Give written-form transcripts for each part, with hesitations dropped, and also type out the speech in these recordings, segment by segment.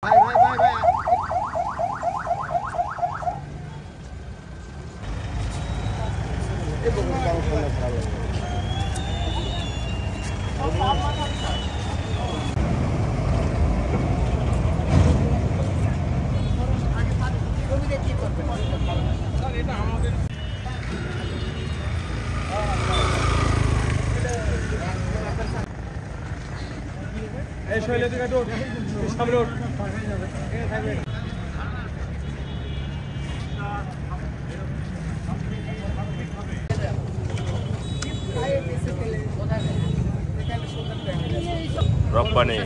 ভাই ভাই ভাই ভাই এই শৈলে দিকে রোড সামনে রোড এখানে থাকবে রব্বানি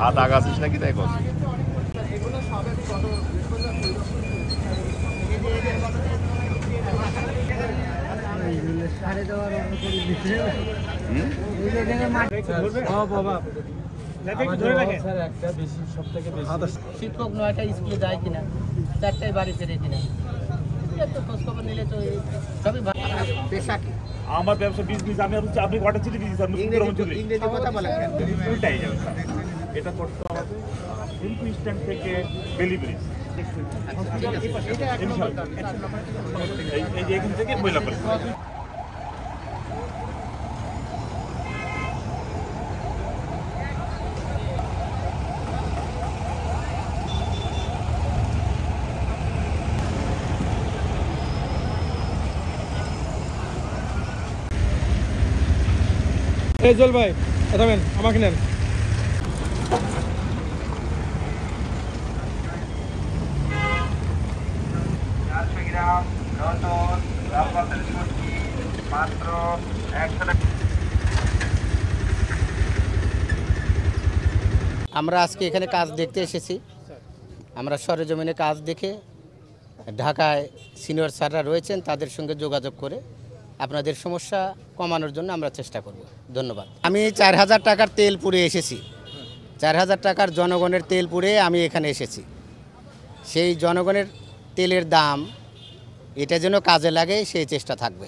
হাত আগাছিস নাকি তাই কর এগুলো সবে কত সাড়ে দেওয়ার অনুকূল দিচ্ছে শিক্ষক 9টা স্কুলে যায় কিনা 4টায় বাড়ি ফেরে কিনা একটু খোঁজখবর নিলে তো সবই পেশা কি আমার ব্যবসা বিজনেস আমি হচ্ছে আপনি কটা চিঠি দিয়েছি আপনি ইংরেজি কথা বলেন উল্টাই যাবে স্যার এটা করতে হবে হিন্দু স্ট্যান্ড থেকে বেলি ব্রিজ এই যে এখান থেকে মহিলা কলেজ এই জল ভাই থামেন আমাকে নেন আমরা আজকে এখানে কাজ দেখতে এসেছি আমরা সরেজমিনে কাজ দেখে ঢাকায় সিনিয়র স্যাররা রয়েছেন তাদের সঙ্গে যোগাযোগ করে আপনাদের সমস্যা কমানোর জন্য আমরা চেষ্টা করব ধন্যবাদ আমি 4000 টাকার তেল পুড়ে এসেছি 4000 টাকার জনগণের তেল পুড়ে আমি এখানে এসেছি সেই জনগণের তেলের দাম এটা যেন কাজে লাগে সেই চেষ্টা থাকবে।